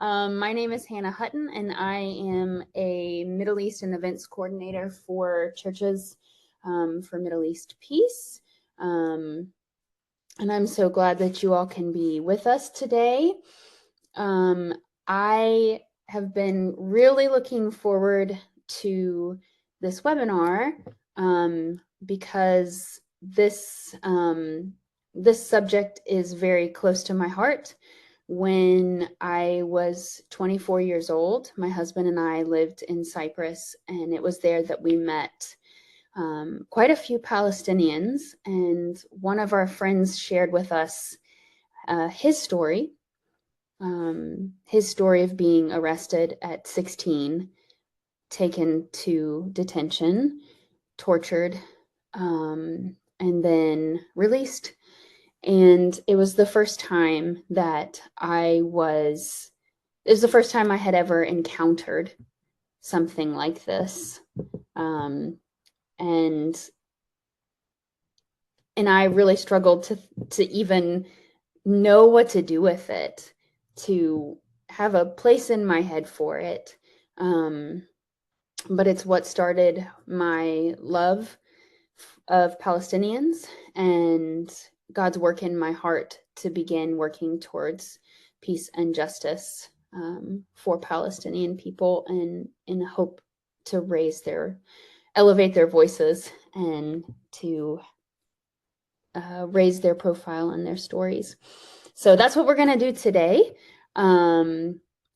My name is Hannah Hutton, and I am a Middle East and events coordinator for Churches for Middle East Peace. And I'm so glad that you all can be with us today. I have been really looking forward to this webinar because this subject is very close to my heart. When I was 24 years old, my husband and I lived in Cyprus, and it was there that we met quite a few Palestinians. And one of our friends shared with us his story of being arrested at 16, taken to detention, tortured, and then released. And it was the first time that it was the first time I had ever encountered something like this. And I really struggled to even know what to do with it, to have a place in my head for it. But it's what started my love of Palestinians and God's work in my heart to begin working towards peace and justice for Palestinian people, and in hope to elevate their voices and to raise their profile and their stories. So that's what we're going to do today.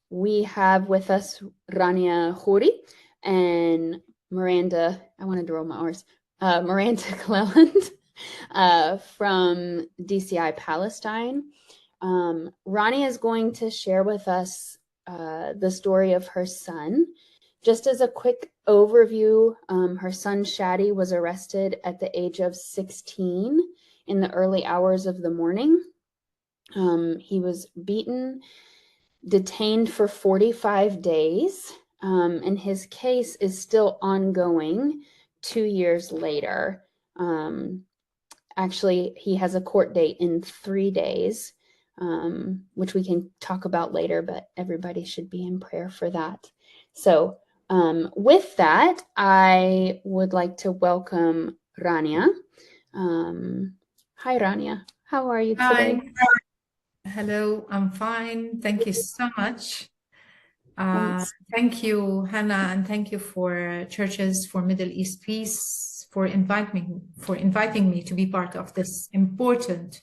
We have with us Rania Khoury and Miranda, I want to roll my R's, Miranda Cleland from DCI Palestine. Rania is going to share with us the story of her son. Just as a quick overview, her son Shadi was arrested at the age of 16 in the early hours of the morning. He was beaten, detained for 45 days, and his case is still ongoing 2 years later. Actually, he has a court date in 3 days, which we can talk about later, but everybody should be in prayer for that. So with that, I would like to welcome Rania. Hi, Rania. How are you today? Hi. Hello, I'm fine. Thank you so much. Thank you, Hannah, and thank you for Churches for Middle East Peace for inviting me to be part of this important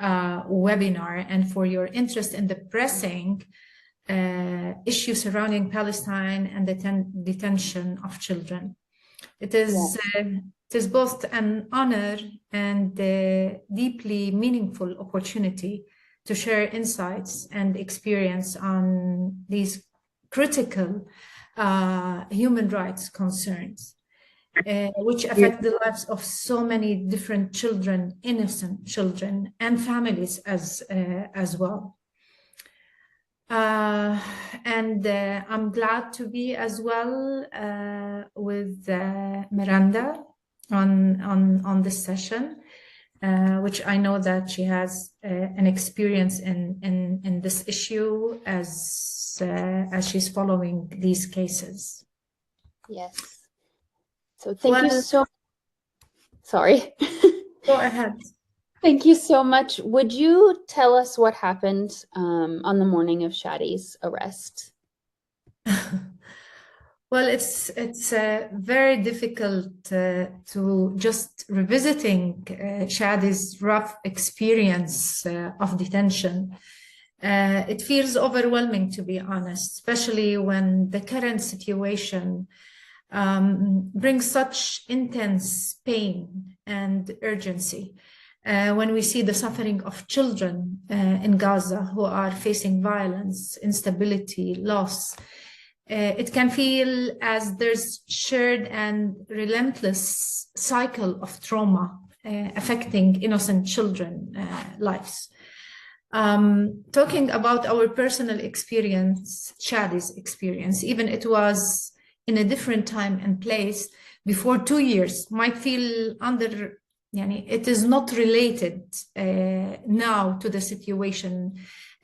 webinar, and for your interest in the pressing issue surrounding Palestine and the detention of children. It is both an honor and a deeply meaningful opportunity to share insights and experience on these critical human rights concerns, which affect the lives of so many different children, innocent children, and families as well. And I'm glad to be as well with Miranda on this session, which I know that she has an experience in this issue as she's following these cases. Yes. So thank you so. Sorry. Go ahead. Thank you so much. Would you tell us what happened on the morning of Shadi's arrest? Well, it's very difficult to just revisiting Shadi's rough experience of detention. It feels overwhelming, to be honest, especially when the current situation brings such intense pain and urgency. When we see the suffering of children in Gaza who are facing violence, instability, loss, it can feel as there's shared and relentless cycle of trauma affecting innocent children's lives. Talking about our personal experience, Shadi's experience, even it was in a different time and place before 2 years, might feel under it is not related now to the situation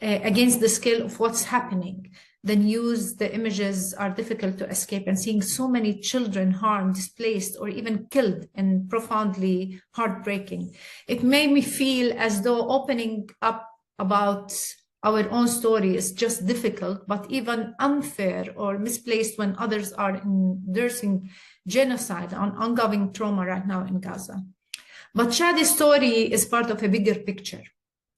against the scale of what's happening. The news, the images are difficult to escape, and seeing so many children harmed, displaced, or even killed, and profoundly heartbreaking. It made me feel as though opening up about our own story is just difficult, but even unfair or misplaced when others are enduring genocide and ongoing trauma right now in Gaza. But Shadi's story is part of a bigger picture,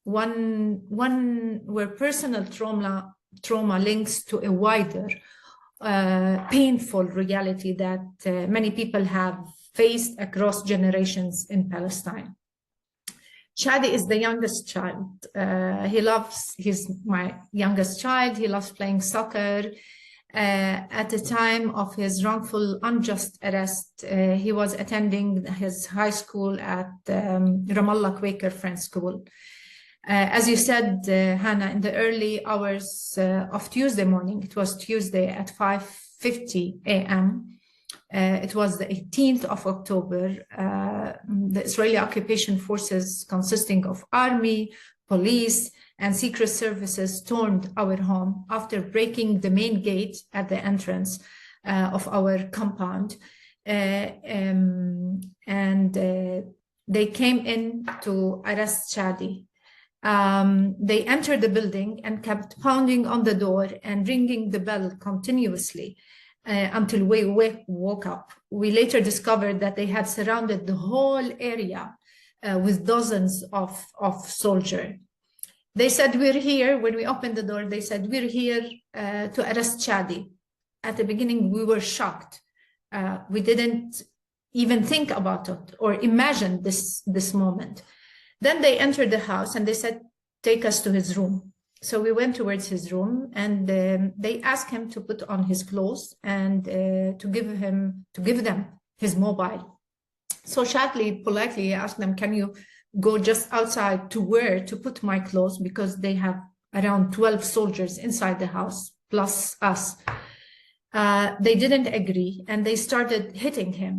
one where personal trauma links to a wider, painful reality that many people have faced across generations in Palestine. Shadi is the youngest child. He's my youngest child. He loves playing soccer. At the time of his wrongful, unjust arrest, he was attending his high school at Ramallah Quaker Friends School. As you said, Hannah, in the early hours of Tuesday morning, it was Tuesday at 5:50 a.m., it was the 18th of October, the Israeli occupation forces consisting of army, police, and secret services stormed our home after breaking the main gate at the entrance of our compound. They came in to arrest Shadi. They entered the building and kept pounding on the door and ringing the bell continuously until we woke up. We later discovered that they had surrounded the whole area with dozens of soldiers. They said, "We're here." When we opened the door, they said, "We're here to arrest Shadi." At the beginning, we were shocked. We didn't even think about it or imagine this moment. Then they entered the house and they said, "Take us to his room." So we went towards his room, and they asked him to put on his clothes and to give them his mobile. So Shadi politely asked them, "Can you go just outside to where to put my clothes?" Because they have around 12 soldiers inside the house, plus us. They didn't agree, and they started hitting him,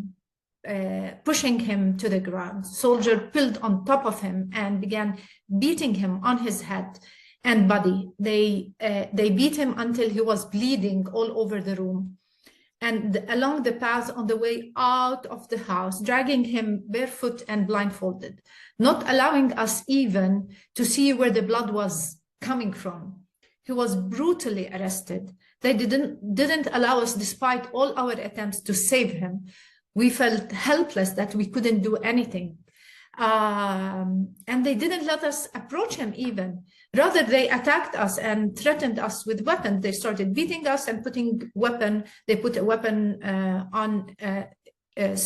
pushing him to the ground. Soldier pulled on top of him and began beating him on his head and body. They beat him until he was bleeding all over the room. And along the path on the way out of the house, dragging him barefoot and blindfolded, not allowing us even to see where the blood was coming from. He was brutally arrested. They didn't allow us, despite all our attempts to save him. We felt helpless that we couldn't do anything. And they didn't let us approach him even. Rather, they attacked us and threatened us with weapons. They started beating us and they put a weapon on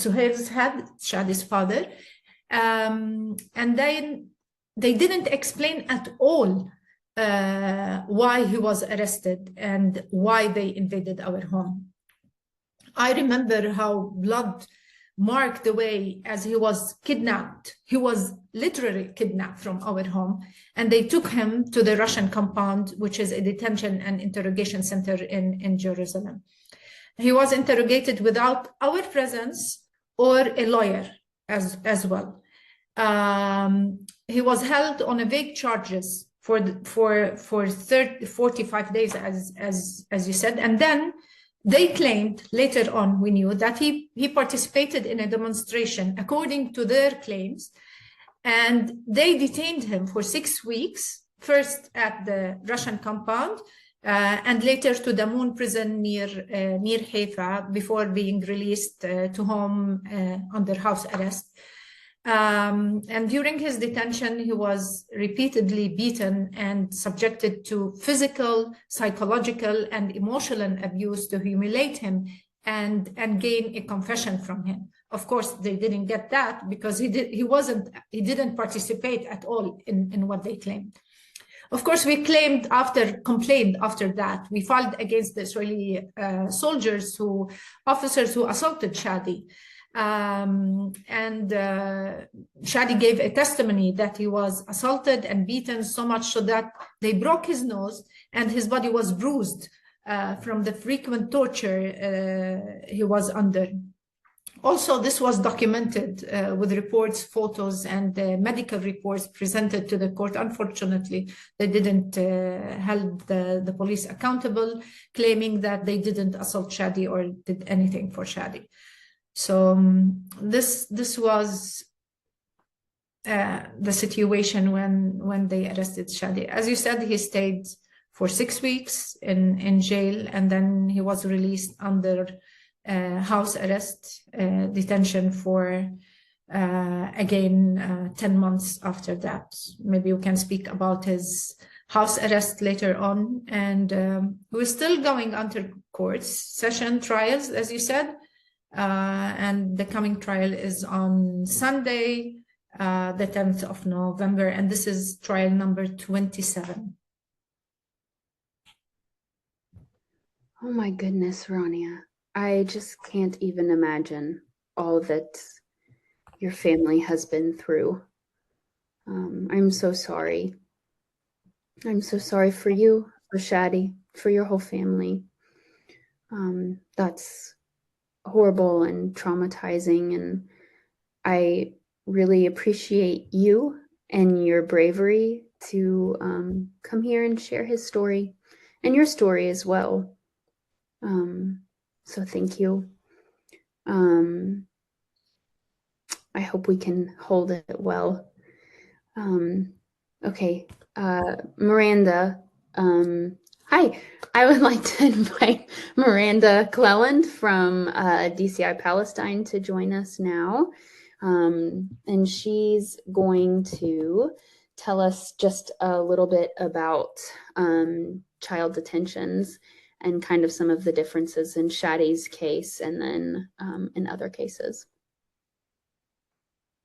Suhail's head, Shadi's father. And then they didn't explain at all why he was arrested and why they invaded our home. I remember how blood marked the way as he was kidnapped. He was literally kidnapped from our home, and they took him to the Russian compound, which is a detention and interrogation center in Jerusalem. He was interrogated without our presence or a lawyer as well. He was held on a vague charges for 45 days, as you said, and then they claimed, later on we knew, that he participated in a demonstration according to their claims, and they detained him for 6 weeks, first at the Russian compound and later to the Moon prison near Haifa, before being released to home under house arrest. And during his detention, he was repeatedly beaten and subjected to physical, psychological, and emotional abuse to humiliate him and gain a confession from him. Of course, they didn't get that because he didn't participate at all in what they claimed. Of course, we complained after that. We filed against the Israeli officers who assaulted Shadi. Shadi gave a testimony that he was assaulted and beaten so much so that they broke his nose and his body was bruised from the frequent torture he was under. Also, this was documented with reports, photos, and medical reports presented to the court. Unfortunately, they didn't hold the police accountable, claiming that they didn't assault Shadi or did anything for Shadi. So this was the situation when they arrested Shadi. As you said, he stayed for 6 weeks in jail, and then he was released under house arrest, detention for again 10 months after that. Maybe we can speak about his house arrest later on. And we're still going under courts, session trials, as you said. And the coming trial is on Sunday, the 10th of November, and this is trial number 27. Oh my goodness, Rania. I just can't even imagine all that your family has been through. I'm so sorry. I'm so sorry for you, for Shadi, for your whole family. That's horrible and traumatizing, and I really appreciate you and your bravery to come here and share his story and your story as well. So thank you. I hope we can hold it well. Okay, Miranda, hi. I would like to invite Miranda Cleland from DCI Palestine to join us now. And she's going to tell us just a little bit about child detentions and kind of some of the differences in Shadi's case and then in other cases.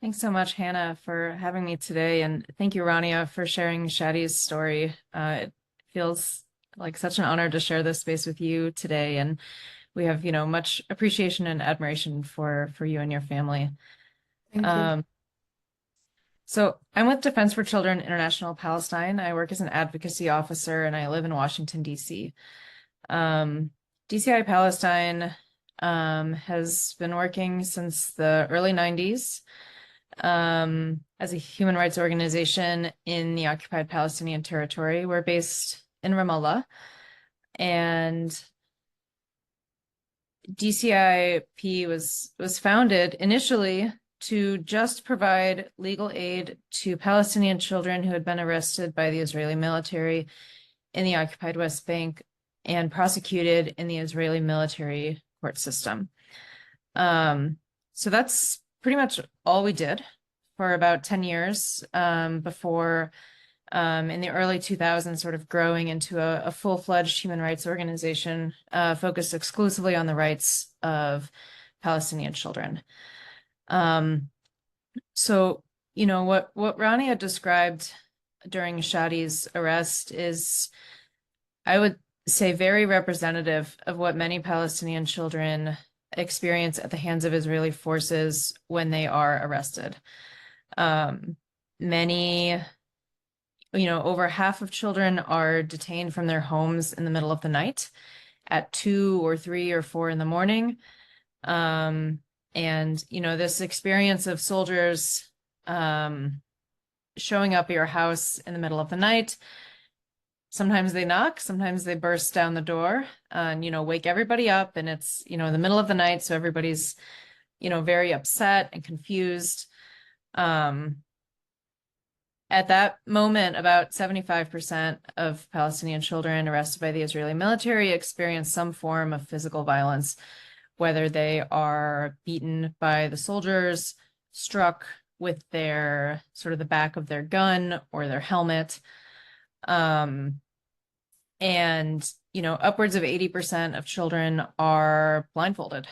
Thanks so much, Hannah, for having me today. And thank you, Rania, for sharing Shadi's story. It feels like such an honor to share this space with you today. And we have, much appreciation and admiration for you and your family. Thank you. So I'm with Defense for Children International Palestine. I work as an advocacy officer and I live in Washington, D.C. DCI Palestine has been working since the early 90s. As a human rights organization in the occupied Palestinian territory. We're based in Ramallah, and DCIP was founded initially to just provide legal aid to Palestinian children who had been arrested by the Israeli military in the occupied West Bank and prosecuted in the Israeli military court system. So that's pretty much all we did for about 10 years before in the early 2000s sort of growing into a full-fledged human rights organization focused exclusively on the rights of Palestinian children. So, what Rania described during Shadi's arrest is, I would say, very representative of what many Palestinian children experience at the hands of Israeli forces when they are arrested. Many, over half of children are detained from their homes in the middle of the night at 2 or 3 or 4 in the morning. And, this experience of soldiers showing up at your house in the middle of the night. Sometimes they knock, sometimes they burst down the door and, wake everybody up. And it's, in the middle of the night. So everybody's, very upset and confused. At that moment, about 75% of Palestinian children arrested by the Israeli military experience some form of physical violence, whether they are beaten by the soldiers, struck with their sort of the back of their gun or their helmet. And, upwards of 80% of children are blindfolded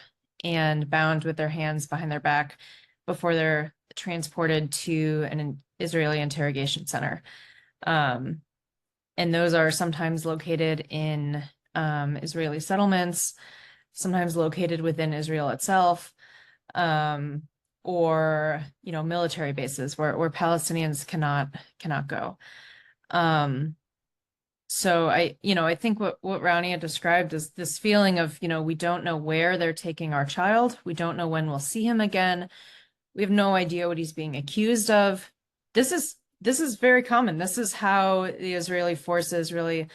and bound with their hands behind their back before they're transported to an Israeli interrogation center. And those are sometimes located in Israeli settlements, sometimes located within Israel itself, or, military bases where Palestinians cannot go. So I think what Rania described is this feeling of, we don't know where they're taking our child. We don't know when we'll see him again. We have no idea what he's being accused of. This is very common. This is how the Israeli forces really,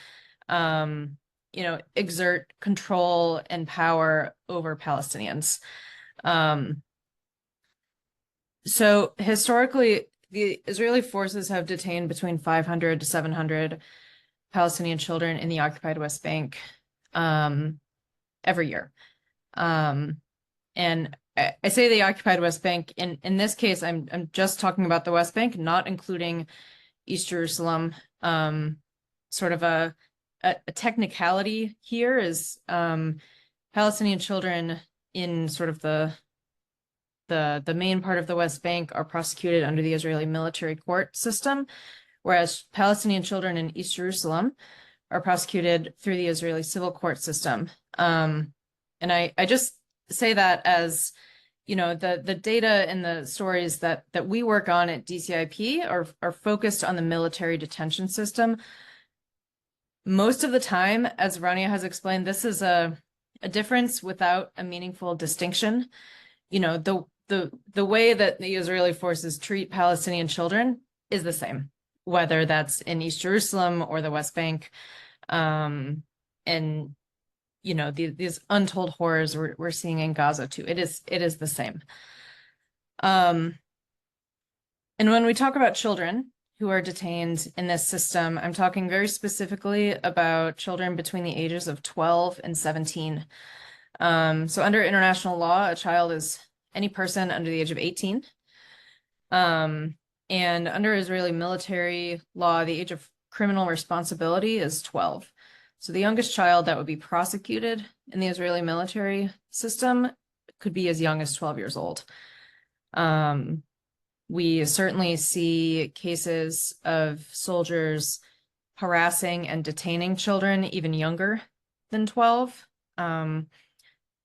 exert control and power over Palestinians. So historically, the Israeli forces have detained between 500 to 700 Palestinian children in the occupied West Bank every year. And I say the occupied West Bank. In this case, I'm just talking about the West Bank, not including East Jerusalem. Sort of a technicality here is Palestinian children in sort of the main part of the West Bank are prosecuted under the Israeli military court system, whereas Palestinian children in East Jerusalem are prosecuted through the Israeli civil court system. And I just say that as, the data and the stories that we work on at DCIP are focused on the military detention system. Most of the time, as Rania has explained, this is a difference without a meaningful distinction. The way that the Israeli forces treat Palestinian children is the same, whether that's in East Jerusalem or the West Bank. And these untold horrors we're seeing in Gaza too. It is the same. And when we talk about children who are detained in this system, I'm talking very specifically about children between the ages of 12 and 17. So under international law, a child is any person under the age of 18. And under Israeli military law, the age of criminal responsibility is 12. So the youngest child that would be prosecuted in the Israeli military system could be as young as 12 years old. We certainly see cases of soldiers harassing and detaining children even younger than 12,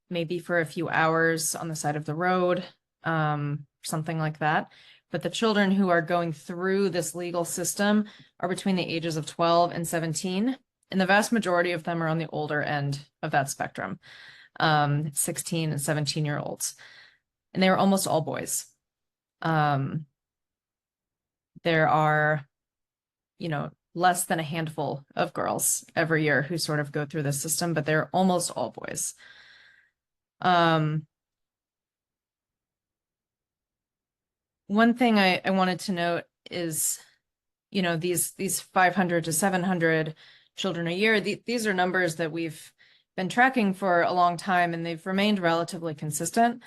maybe for a few hours on the side of the road, something like that. But the children who are going through this legal system are between the ages of 12 and 17. And the vast majority of them are on the older end of that spectrum, 16 and 17-year-olds. And they are almost all boys. There are, less than a handful of girls every year who sort of go through this system, but they're almost all boys. One thing I wanted to note is, these 500 to 700 children a year, these are numbers that we've been tracking for a long time, and they've remained relatively consistent.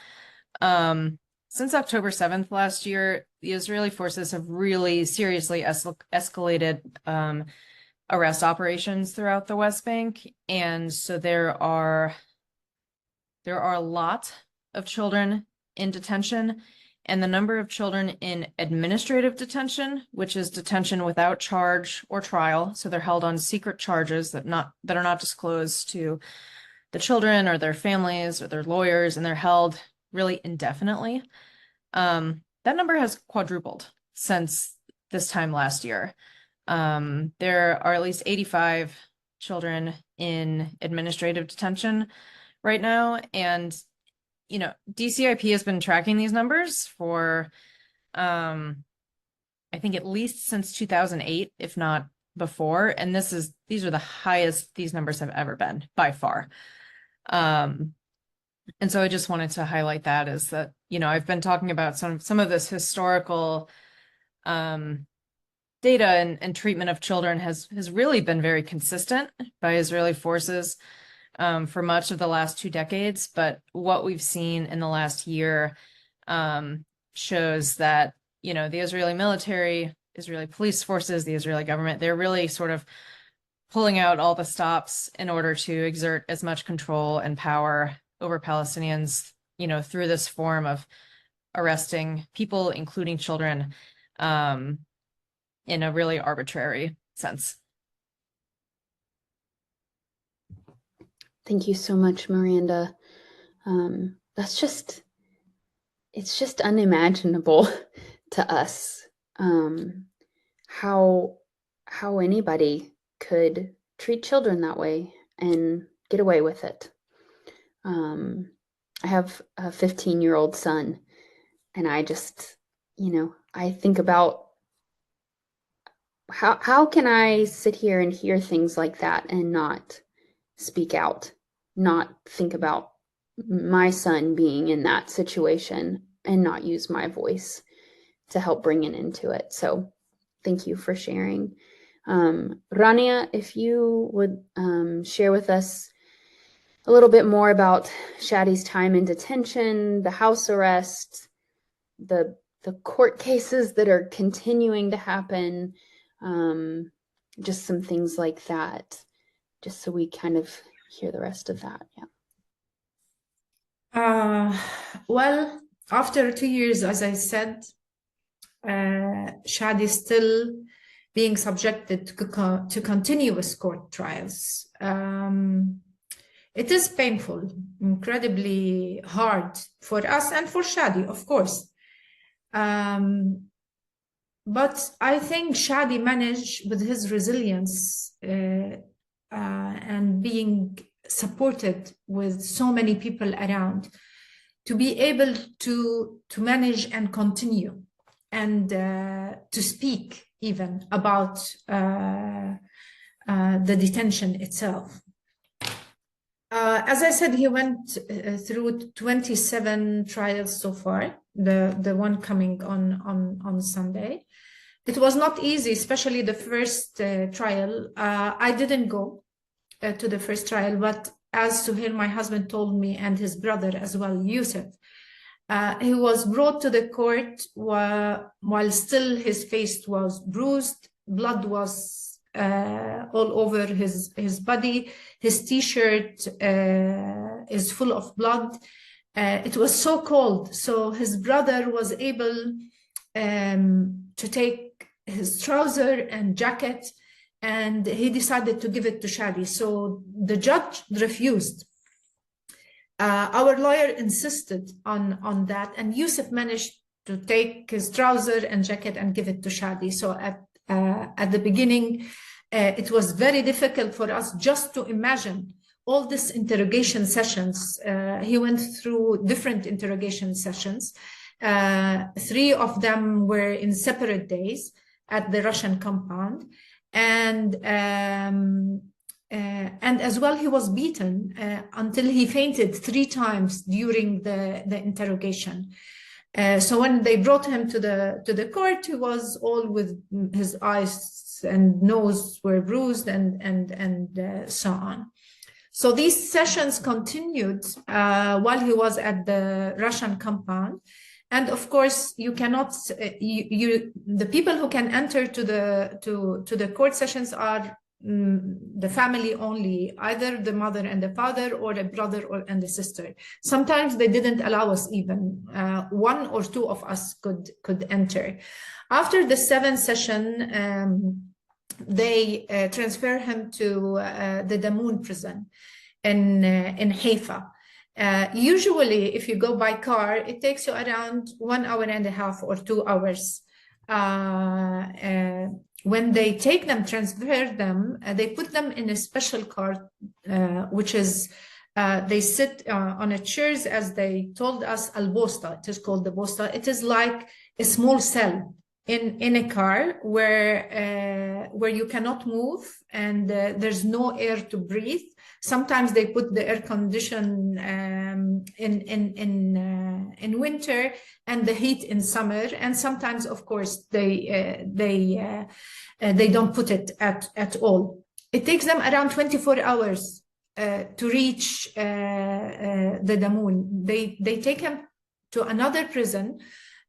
Since October 7th last year, the Israeli forces have really seriously escalated arrest operations throughout the West Bank. And so there are a lot of children in detention, and the number of children in administrative detention, which is detention without charge or trial, so they're held on secret charges that are not disclosed to the children or their families or their lawyers, and they're held really indefinitely. That number has quadrupled since this time last year. There are at least 85 children in administrative detention right now, and DCIP has been tracking these numbers for, I think at least since 2008, if not before. And these are the highest these numbers have ever been by far. And so I just wanted to highlight that is that, I've been talking about some of this historical, data and treatment of children has really been very consistent by Israeli forces for much of the last 2 decades. But what we've seen in the last year shows that, the Israeli military, Israeli police forces, the Israeli government, they're really sort of pulling out all the stops in order to exert as much control and power over Palestinians, through this form of arresting people, including children, in a really arbitrary sense. Thank you so much, Miranda. It's just unimaginable to us how anybody could treat children that way and get away with it. I have a 15-year-old son, and I just, I think about how can I sit here and hear things like that and not speak out, not think about my son being in that situation and not use my voice to help bring an end to it. So thank you for sharing. Rania, if you would share with us a little bit more about Shadi's time in detention, the house arrest, the court cases that are continuing to happen, just some things like that, just so we kind of hear the rest of that. Yeah. Well, after 2 years, as I said, Shadi is still being subjected to continuous court trials. It is painful, incredibly hard for us and for Shadi, of course. But I think Shadi managed, with his resilience and being supported with so many people around, to be able to manage and continue and to speak even about the detention itself. As I said, he went through 27 trials so far, the one coming on Sunday. It was not easy, especially the first trial. I didn't go to the first trial, but as Suhail, my husband, told me, and his brother as well, Yusuf, he was brought to the court while still his face was bruised, blood was all over his body, his t-shirt is full of blood. It was so cold, so his brother was able to take his trouser and jacket, and he decided to give it to Shadi. So the judge refused. Our lawyer insisted on that, and Yusuf managed to take his trouser and jacket and give it to Shadi. So at the beginning, it was very difficult for us just to imagine all these interrogation sessions. He went through different interrogation sessions. 3 of them were in separate days at the Russian compound. And as well, he was beaten until he fainted 3 times during the interrogation. So when they brought him to the court, he was all with his eyes and nose were bruised and so on. So these sessions continued while he was at the Russian compound. And of course, you cannot. The people who can enter to the court sessions are the family only, either the mother and the father, or a brother and a sister. Sometimes they didn't allow us even. 1 or 2 of us could enter. After the 7th session, they transfer him to the Damoun prison in Haifa. Usually, if you go by car, it takes you around 1.5 hours or 2 hours. When they take them, transfer them, they put them in a special car, which is, they sit on a chairs, as they told us, al-bosta. It is called the bosta. It is like a small cell in a car where you cannot move, and there's no air to breathe. Sometimes they put the air condition in winter and the heat in summer, and sometimes, of course, they don't put it at all. It takes them around 24 hours to reach the Damoun. They take him to another prison,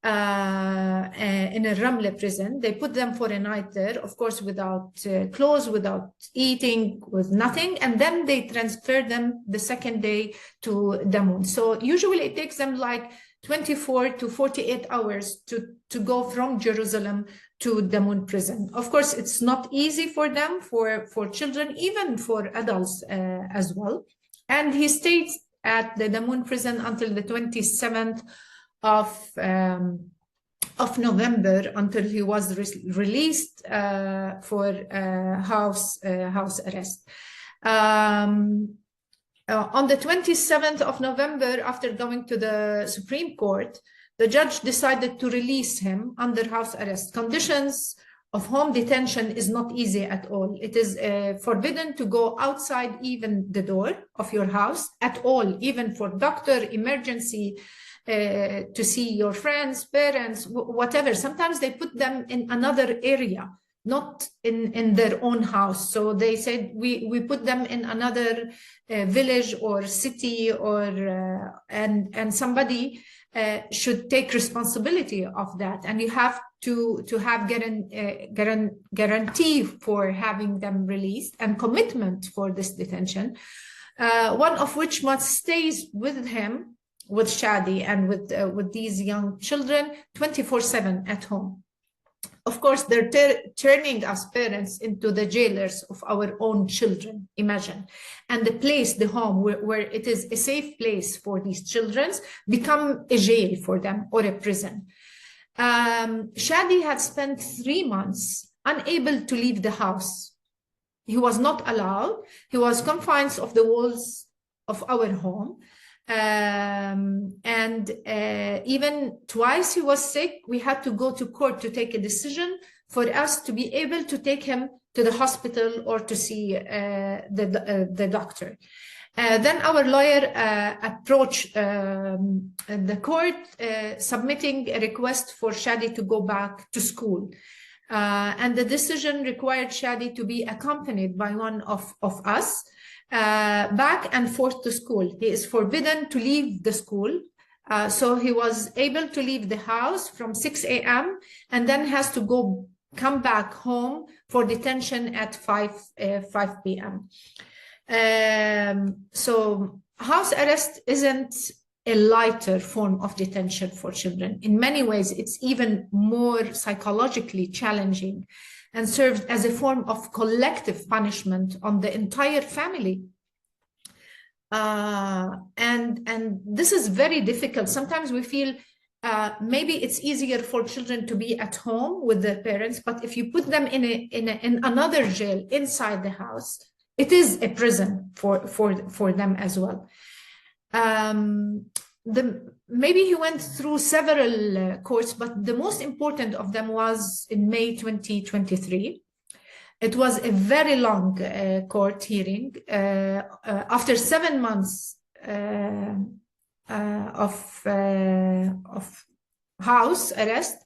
in a Ramle prison. They put them for a night there, of course, without clothes, without eating, with nothing. And then they transfer them the second day to Damoun. So usually it takes them like 24 to 48 hours to go from Jerusalem to Damoun prison. Of course, it's not easy for them, for children, even for adults as well. And he stayed at the Damoun prison until the 27th of of November until he was released for house arrest. On the 27th of November, after going to the Supreme Court, the judge decided to release him under house arrest. Conditions of home detention is not easy at all. It is forbidden to go outside even the door of your house at all, even for doctor, emergency, to see your friends, parents, whatever. Sometimes they put them in another area, not in their own house. So they said, we put them in another village or city, or and somebody should take responsibility of that. And you have to have guarantee for having them released and commitment for this detention, one of which must stays with him, with Shadi and with these young children 24/7 at home. Of course, they're turning us parents into the jailers of our own children, imagine. And the place, the home where it is a safe place for these children, become a jail for them or a prison. Shadi had spent 3 months unable to leave the house. He was not allowed. He was confined of the walls of our home. Even twice he was sick. We had to go to court to take a decision for us to be able to take him to the hospital or to see the doctor. Then our lawyer approached the court, submitting a request for Shadi to go back to school. And the decision required Shadi to be accompanied by one of us back and forth to school. He is forbidden to leave the school. So he was able to leave the house from 6 a.m. and then has to come back home for detention at 5 p.m. So house arrest isn't a lighter form of detention for children. In many ways, it's even more psychologically challenging and serves as a form of collective punishment on the entire family. And this is very difficult. Sometimes we feel maybe it's easier for children to be at home with their parents, but if you put them in another jail inside the house, it is a prison for them as well. Maybe he went through several courts, but the most important of them was in May 2023. It was a very long court hearing. After 7 months of house arrest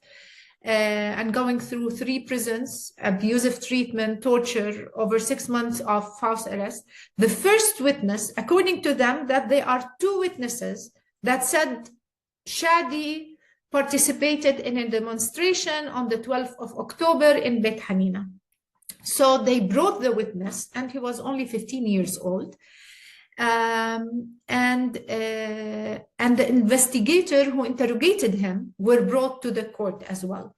and going through 3 prisons, abusive treatment, torture, over 6 months of house arrest, the first witness, according to them, that there are 2 witnesses that said Shadi participated in a demonstration on the 12th of October in Beit Hanina. So they brought the witness, and he was only 15 years old. And the investigator who interrogated him were brought to the court as well.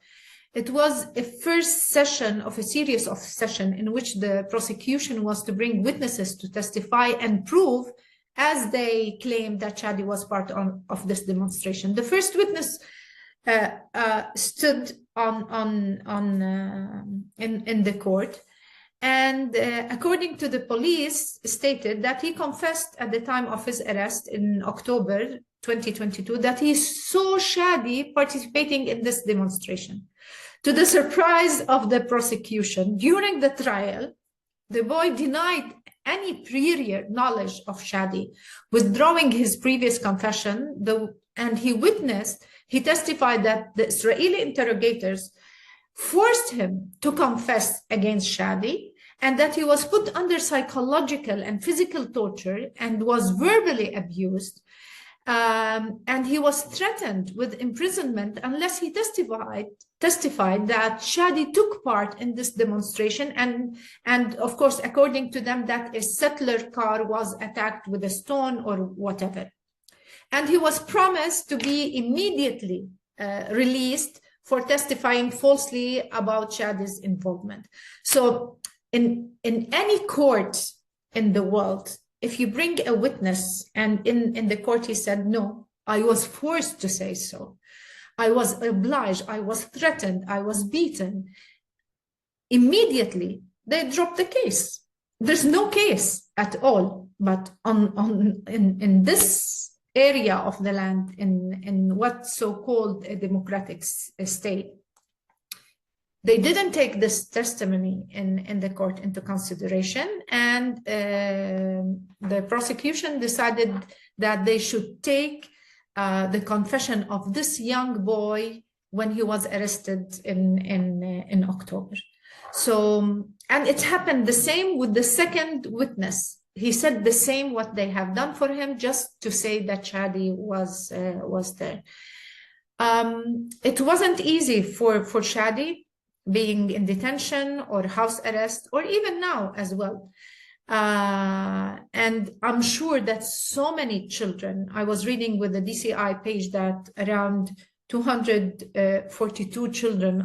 It was a first session of a series of sessions in which the prosecution was to bring witnesses to testify and prove, as they claimed, that Shadi was part of this demonstration. The first witness stood in the court, and according to the police, stated that he confessed at the time of his arrest in October 2022 that he saw Shadi participating in this demonstration. To the surprise of the prosecution, during the trial, the boy denied any prior knowledge of Shadi, withdrawing his previous confession, and he testified that the Israeli interrogators forced him to confess against Shadi, and that he was put under psychological and physical torture and was verbally abused, and he was threatened with imprisonment unless he testified that Shadi took part in this demonstration, and of course, according to them, that a settler car was attacked with a stone or whatever. And he was promised to be immediately released for testifying falsely about Shadi's involvement. So in any court in the world, if you bring a witness and in the court he said, no, I was forced to say so, I was obliged, I was threatened, I was beaten. Immediately, they dropped the case. There's no case at all. But in this area of the land, in what's so-called a democratic state, they didn't take this testimony in the court into consideration, and the prosecution decided that they should take the confession of this young boy when he was arrested in October. So, and it happened the same with the second witness. He said the same what they have done for him, just to say that Shadi was there. It wasn't easy for Shadi, being in detention or house arrest, or even now as well. And I'm sure that so many children, I was reading with the DCI page that around 242 children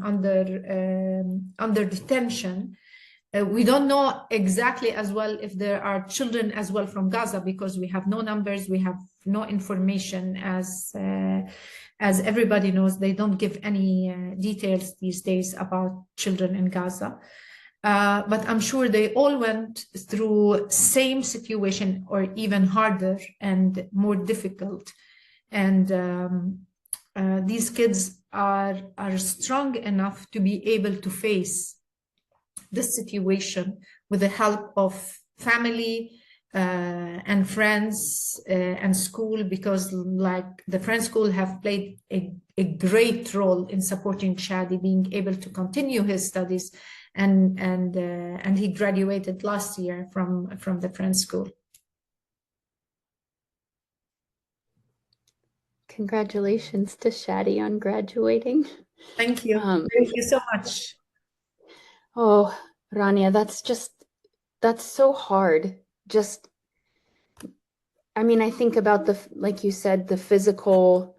under detention. We don't know exactly as well if there are children as well from Gaza, because we have no numbers, we have no information. As everybody knows, they don't give any details these days about children in Gaza. But I'm sure they all went through same situation, or even harder and more difficult. And these kids are strong enough to be able to face this situation with the help of family and friends and school, because like the friend school have played a great role in supporting Shadi being able to continue his studies, and he graduated last year from the friend school. Congratulations to Shadi on graduating. Thank you. Thank you so much. Oh, Rania, that's so hard. Just, I mean, I think about like you said, the physical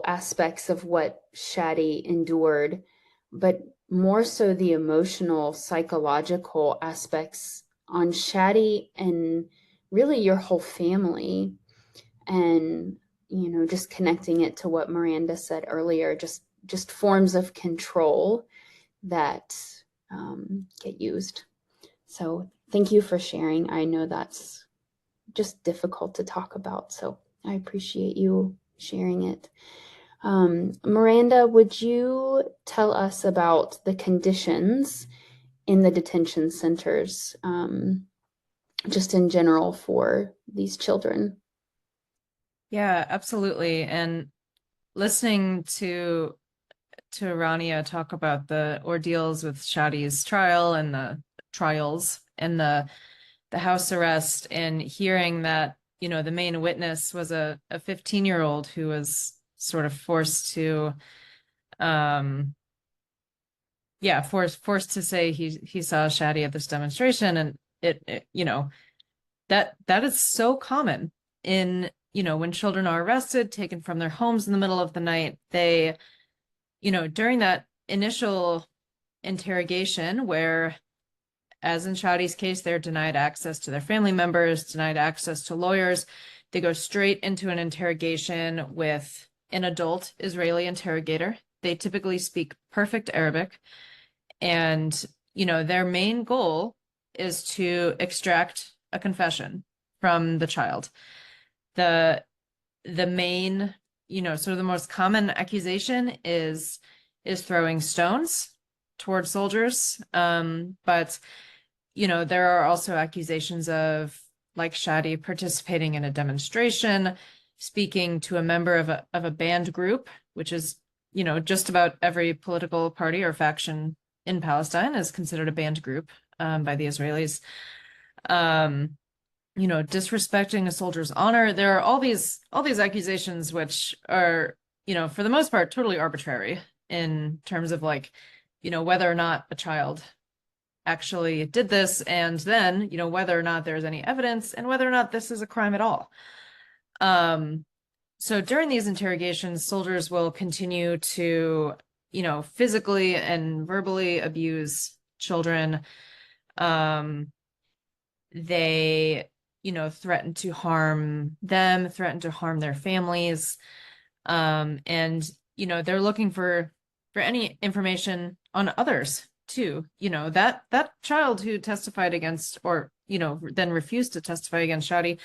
aspects of what Shadi endured, but more so the emotional, psychological aspects on Shadi and really your whole family. And, you know, just connecting it to what Miranda said earlier, just forms of control that get used. So thank you for sharing. I know that's just difficult to talk about, so I appreciate you sharing it. Miranda, would you tell us about the conditions in the detention centers, just in general for these children? Yeah, absolutely. And listening to Rania talk about the ordeals with Shadi's trial and the trials and the house arrest, and hearing that, you know, the main witness was a 15-year-old who was sort of forced to forced to say he saw Shadi at this demonstration. And it you know, that is so common in, you know, when children are arrested, taken from their homes in the middle of the night, they, you know, during that initial interrogation, where, as in Shadi's case, they're denied access to their family members, denied access to lawyers, they go straight into an interrogation with an adult Israeli interrogator. They typically speak perfect Arabic. And, you know, their main goal is to extract a confession from the child. The main, you know, sort of the most common accusation is throwing stones towards soldiers. But, you know, there are also accusations of, like Shadi, participating in a demonstration, speaking to a member of a banned group, which is, you know, just about every political party or faction in Palestine is considered a banned group by the Israelis. You know, disrespecting a soldier's honor. There are all these accusations, which are, you know, for the most part, totally arbitrary in terms of, like, you know, whether or not a child actually did this, and then, you know, whether or not there's any evidence, and whether or not this is a crime at all. So during these interrogations, soldiers will continue to, you know, physically and verbally abuse children. They, you know, threaten to harm them, threaten to harm their families. And, they're looking for any information on others too. That child who testified against, or, then refused to testify against Shadi,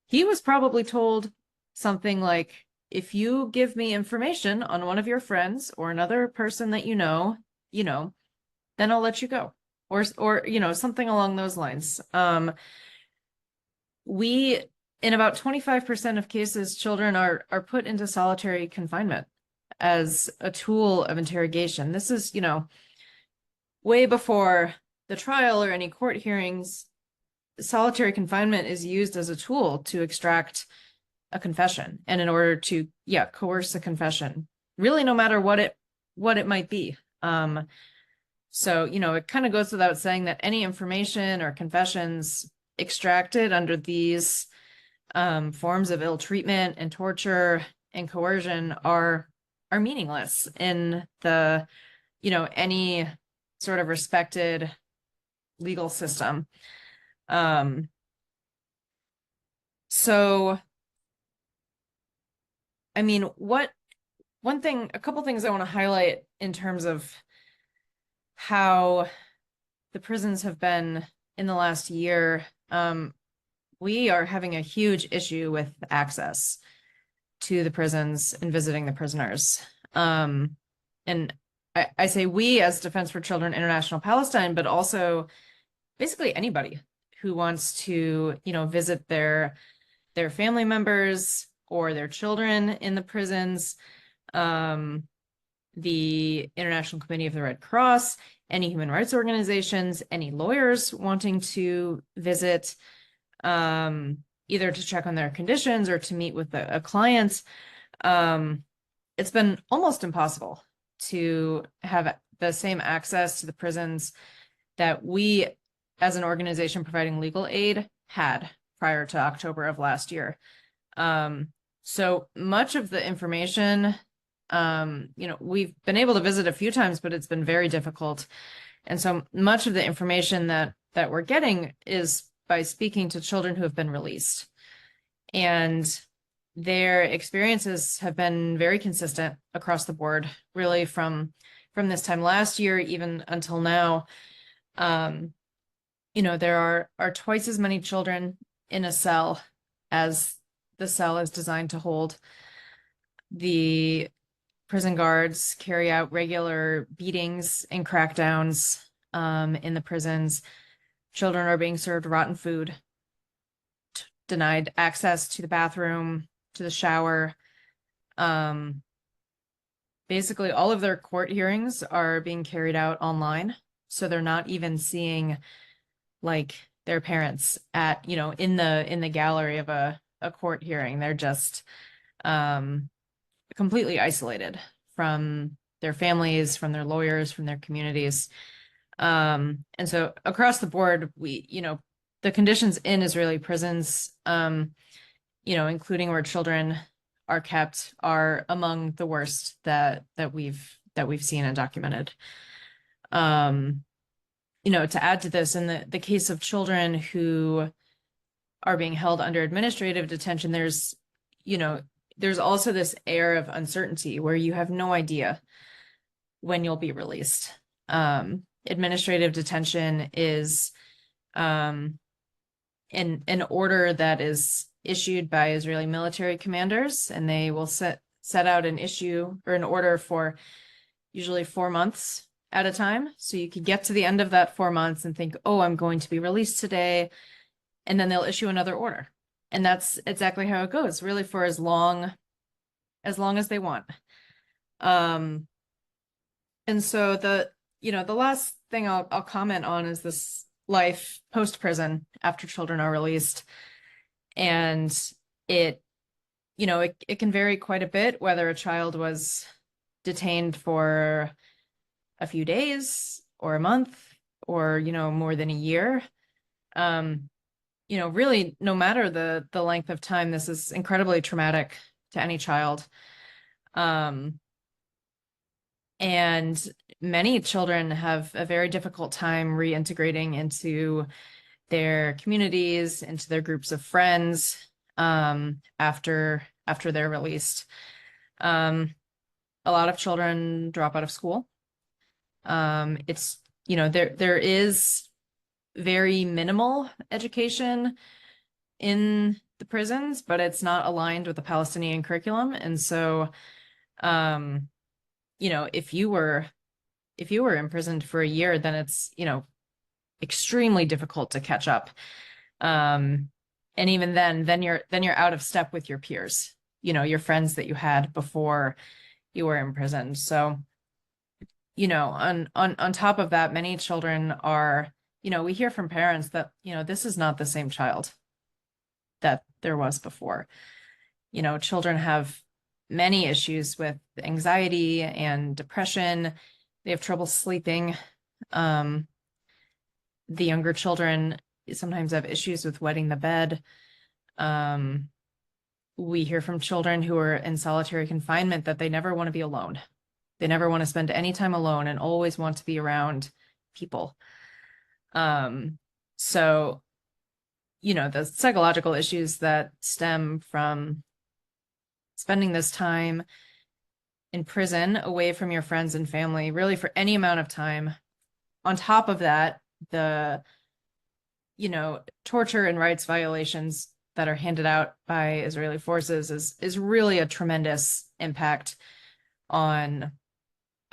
he was probably told something like, if you give me information on one of your friends or another person that then I'll let you go. Or, something along those lines. In about 25% of cases, children are put into solitary confinement as a tool of interrogation. This is, way before the trial or any court hearings. Solitary confinement is used as a tool to extract a confession, and in order to, coerce a confession, really, no matter what it might be. So, it kind of goes without saying that any information or confessions extracted under these forms of ill treatment and torture and coercion are meaningless in the, any sort of respected legal system. So, I mean, a couple things I want to highlight in terms of how the prisons have been in the last year. We are having a huge issue with access to the prisons and visiting the prisoners. And I say we as Defense for Children International Palestine, but also basically anybody who wants to, visit their family members or their children in the prisons. The International Committee of the Red Cross, any human rights organizations, any lawyers wanting to visit, either to check on their conditions or to meet with a client. It's been almost impossible to have the same access to the prisons that we, as an organization providing legal aid, had prior to October of last year. So much of the information, we've been able to visit a few times, but it's been very difficult. And so much of the information that we're getting is by speaking to children who have been released. And their experiences have been very consistent across the board, really from this time last year, even until now. There are twice as many children in a cell as the cell is designed to hold. The prison guards carry out regular beatings and crackdowns in the prisons. Children are being served rotten food, denied access to the bathroom, to the shower. Basically, all of their court hearings are being carried out online, so they're not even seeing like their parents at, in the gallery of a court hearing. They're just completely isolated from their families, from their lawyers, from their communities. And so across the board, the conditions in Israeli prisons, including where children are kept, are among the worst that we've seen and documented. To add to this, in the case of children who are being held under administrative detention, there's also this air of uncertainty where you have no idea when you'll be released. Administrative detention is an order that is issued by Israeli military commanders, and they will set out an issue or an order for usually 4 months at a time. So you could get to the end of that 4 months and think, oh, I'm going to be released today. And then they'll issue another order. And that's exactly how it goes, really, for as long as they want. And so the last thing I'll comment on is this life post-prison after children are released. And it can vary quite a bit whether a child was detained for a few days or a month or, more than a year. Really, no matter the length of time, this is incredibly traumatic to any child. And many children have a very difficult time reintegrating into their communities, into their groups of friends, after they're released. A lot of children drop out of school. It's, there is very minimal education in the prisons, but it's not aligned with the Palestinian curriculum. And so, if you were imprisoned for a year, then it's, extremely difficult to catch up. And even then you're out of step with your peers, your friends that you had before you were imprisoned. So, on top of that, many children are, we hear from parents that, this is not the same child that there was before. Children have many issues with anxiety and depression. They have trouble sleeping. The younger children sometimes have issues with wetting the bed. We hear from children who are in solitary confinement that they never want to be alone. They never want to spend any time alone and always want to be around people. So, the psychological issues that stem from spending this time in prison away from your friends and family, really for any amount of time. On top of that, the, torture and rights violations that are handed out by Israeli forces is really a tremendous impact on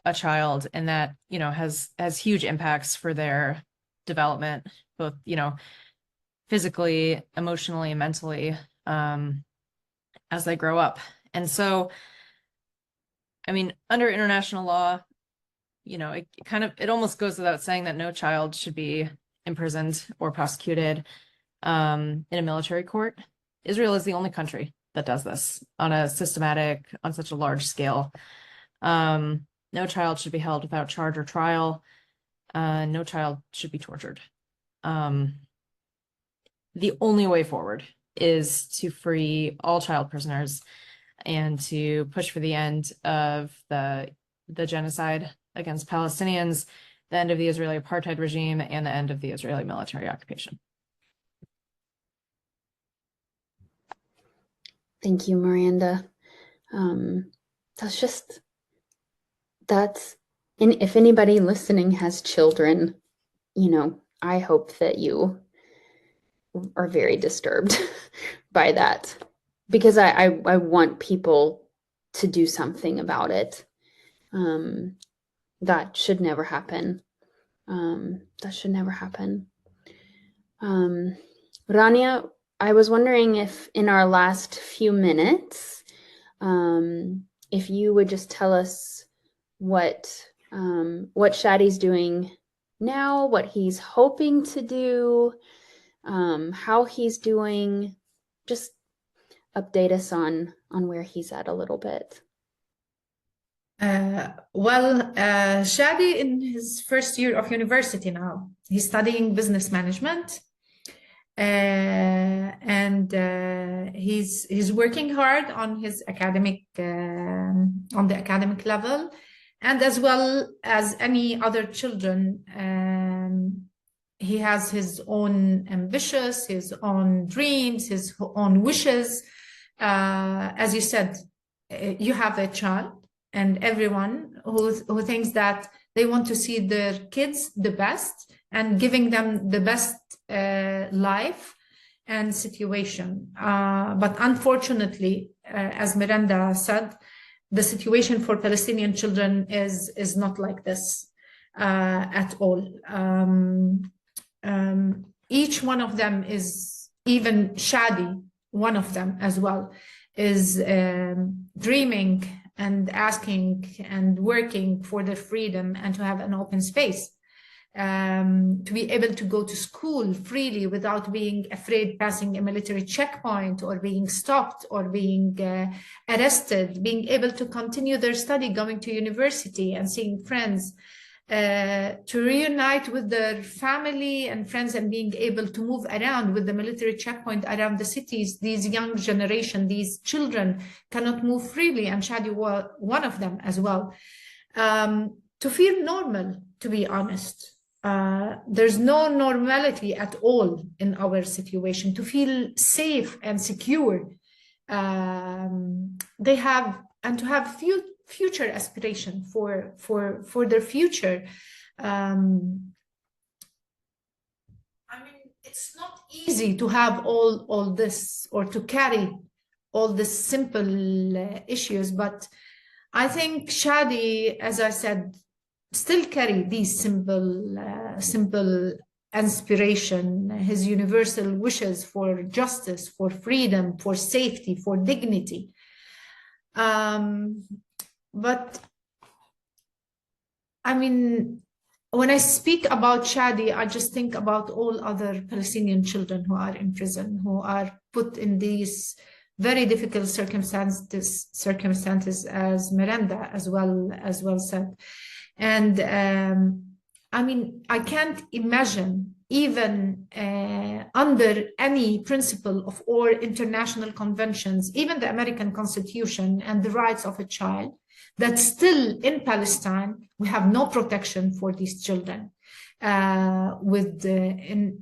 a child, and that, has huge impacts for their development, both, physically, emotionally, and mentally, as they grow up. And so, under international law, it almost goes without saying that no child should be imprisoned or prosecuted in a military court. Israel is the only country that does this on such a large scale. No child should be held without charge or trial. No child should be tortured. The only way forward is to free all child prisoners and to push for the end of the genocide against Palestinians, the end of the Israeli apartheid regime, and the end of the Israeli military occupation. Thank you, Miranda. And if anybody listening has children, I hope that you are very disturbed by that, because I want people to do something about it. That should never happen. Rania, I was wondering if in our last few minutes, if you would just tell us what Shadi's doing now, what he's hoping to do, how he's doing. Just update us on where he's at a little bit. Shadi in his first year of university now. He's studying business management, and he's working hard on his academic on the academic level, and as well as any other children, he has his own ambitions, his own dreams, his own wishes. As you said, you have a child, and everyone who thinks that they want to see their kids the best and giving them the best life and situation. But unfortunately, as Miranda said, the situation for Palestinian children is not like this at all. Each one of them is, even Shadi, one of them as well, is dreaming and asking and working for their freedom and to have an open space, to be able to go to school freely without being afraid passing a military checkpoint or being stopped or being arrested, being able to continue their study, going to university and seeing friends, to reunite with their family and friends, and being able to move around with the military checkpoint around the cities. These young generation, these children cannot move freely, and Shadi was one of them as well. To feel normal, to be honest. There's no normality at all in our situation. To feel safe and secure. They have to have future aspiration for their future. I mean, it's not easy to have all this, or to carry all these simple issues, but I think Shadi, as I said, still carry these simple inspiration, his universal wishes for justice, for freedom, for safety, for dignity. But I mean, when I speak about Shadi, I just think about all other Palestinian children who are in prison, who are put in these very difficult circumstances, as Miranda as well said. And I mean, I can't imagine, even under any principle of or international conventions, even the American Constitution and the rights of a child, that still in Palestine we have no protection for these children in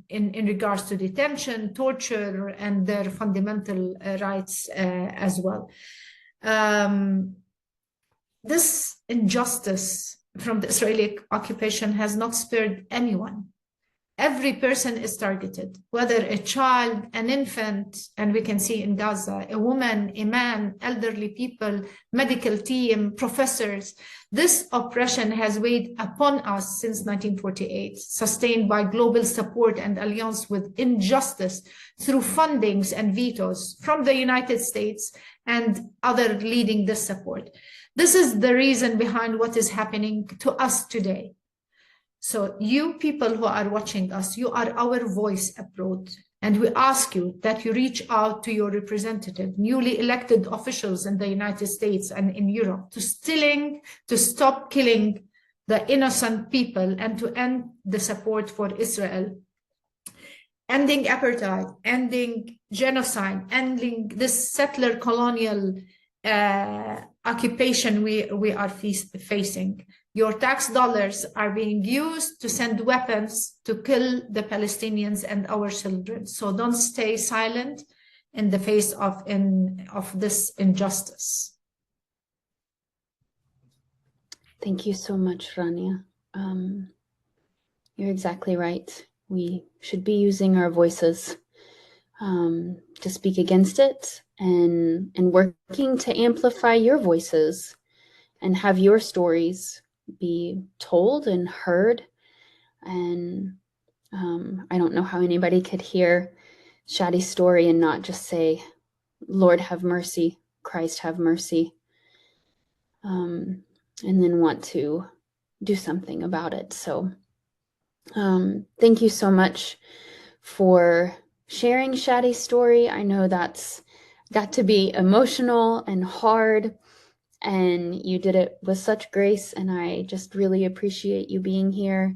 regards to detention, torture, and their fundamental rights as well. This injustice from the Israeli occupation has not spared anyone. Every person is targeted, whether a child, an infant, and we can see in Gaza, a woman, a man, elderly people, medical team, professors. This oppression has weighed upon us since 1948, sustained by global support and alliance with injustice through fundings and vetoes from the United States and other leading this support. This is the reason behind what is happening to us today. So you people who are watching us, you are our voice abroad. And we ask you that you reach out to your representative, newly elected officials in the United States and in Europe to stop killing the innocent people and to end the support for Israel. Ending apartheid, ending genocide, ending this settler colonial occupation we are facing. Your tax dollars are being used to send weapons to kill the Palestinians and our children. So don't stay silent in the face of this injustice. Thank you so much, Rania. You're exactly right. We should be using our voices to speak against it and working to amplify your voices and have your stories be told and heard. And I don't know how anybody could hear Shadi's story and not just say, Lord have mercy, Christ have mercy, and then want to do something about it. So thank you so much for sharing Shadi's story. I know that's got to be emotional and hard, and you did it with such grace, and I just really appreciate you being here.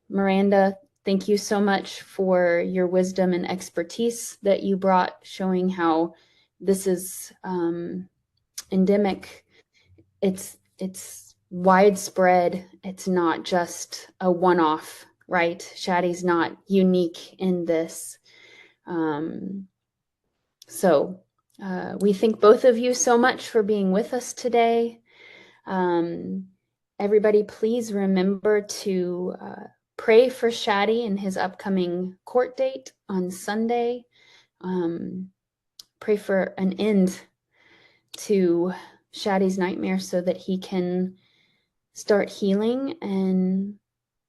Miranda, thank you so much for your wisdom and expertise that you brought, showing how this is endemic. It's widespread. It's not just a one-off, right? Shadi's not unique in this. So we thank both of you so much for being with us today. Everybody, please remember to pray for Shadi and his upcoming court date on Sunday. Pray for an end to Shadi's nightmare so that he can start healing and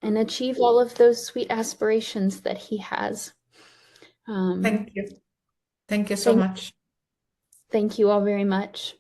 achieve all of those sweet aspirations that he has. Thank you. Thank you so much. Thank you all very much.